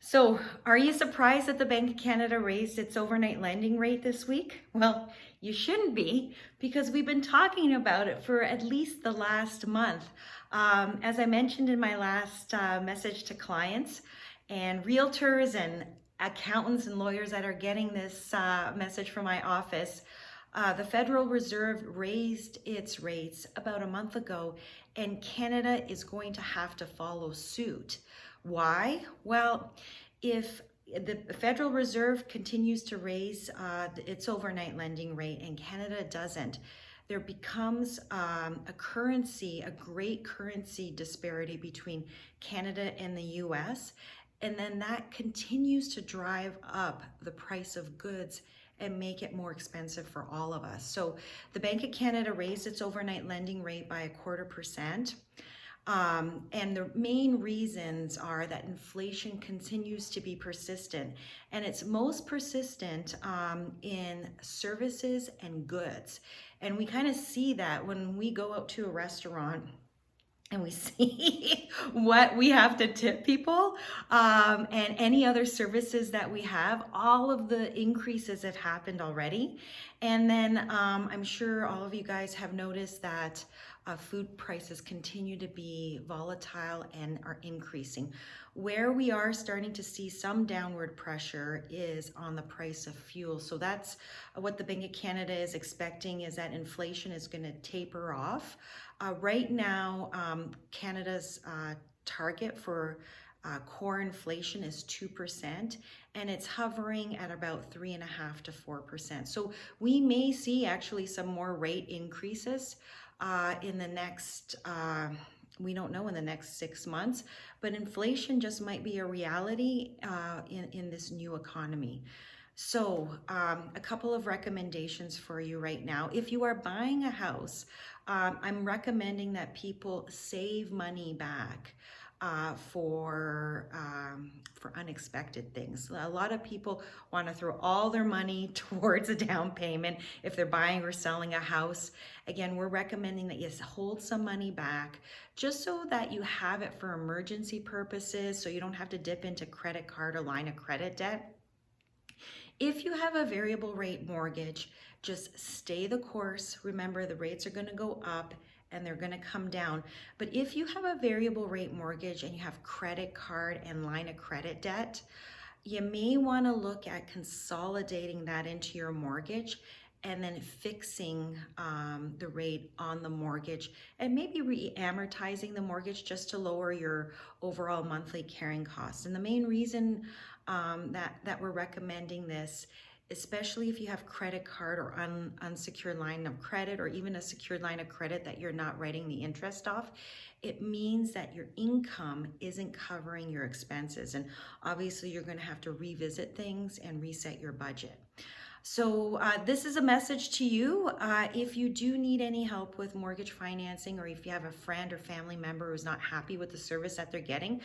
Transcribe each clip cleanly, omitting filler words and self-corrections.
So, are you surprised that the Bank of Canada raised its overnight lending rate this week? Well, you shouldn't be because we've been talking about it for at least the last month. As I mentioned in my last message to clients and realtors and accountants and lawyers that are getting this message from my office, the Federal Reserve raised its rates about a month ago, and Canada is going to have to follow suit. Why? Well, if the Federal Reserve continues to raise its overnight lending rate and Canada doesn't, there becomes a great currency disparity between Canada and the US. And then that continues to drive up the price of goods and make it more expensive for all of us. So the Bank of Canada raised its overnight lending rate by 0.25%. And the main reasons are that inflation continues to be persistent, and it's most persistent in services and goods. And we kind of see that when we go out to a restaurant and we see what we have to tip people and any other services that we have. All of the increases have happened already. And then I'm sure all of you guys have noticed that food prices continue to be volatile and are increasing. Where we are starting to see some downward pressure is on the price of fuel. So that's what the Bank of Canada is expecting, is that inflation is going to taper off. Right now, Canada's target for core inflation is 2%, and it's hovering at about 3.5% to 4%. So we may see actually some more rate increases in the next, we don't know, in the next 6 months, but inflation just might be a reality in this new economy. So a couple of recommendations for you right now. If you are buying a house, I'm recommending that people save money back for unexpected things. A lot of people want to throw all their money towards a down payment if they're buying or selling a house. Again, we're recommending that you hold some money back just so that you have it for emergency purposes, so you don't have to dip into credit card or line of credit debt. If you have a variable rate mortgage, just stay the course. Remember, the rates are going to go up and they're going to come down. But if you have a variable rate mortgage and you have credit card and line of credit debt, you may want to look at consolidating that into your mortgage and then fixing the rate on the mortgage and maybe re-amortizing the mortgage just to lower your overall monthly carrying costs. And the main reason that we're recommending this, especially if you have credit card or unsecured line of credit, or even a secured line of credit that you're not writing the interest off, it means that your income isn't covering your expenses. And obviously you're going to have to revisit things and reset your budget. So this is a message to you. If you do need any help with mortgage financing, or if you have a friend or family member who's not happy with the service that they're getting,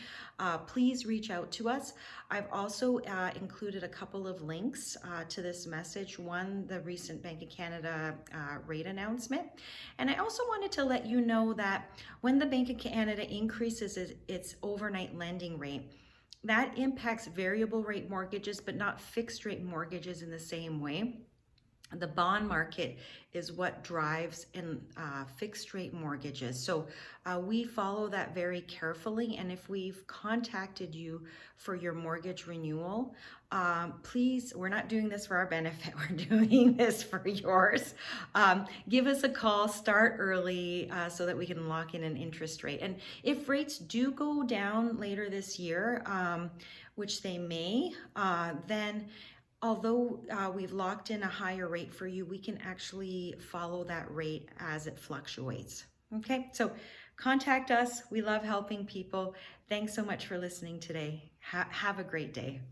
please reach out to us. I've also included a couple of links to this message. One, the recent Bank of Canada rate announcement. And I also wanted to let you know that when the Bank of Canada increases its overnight lending rate, that impacts variable rate mortgages, but not fixed rate mortgages in the same way. The bond market is what drives in fixed rate mortgages. So we follow that very carefully. And if we've contacted you for your mortgage renewal, please, we're not doing this for our benefit. We're doing this for yours. Give us a call, start early so that we can lock in an interest rate. And if rates do go down later this year, which they may, then although we've locked in a higher rate for you, we can actually follow that rate as it fluctuates. Okay, so contact us. We love helping people. Thanks so much for listening today. Have a great day.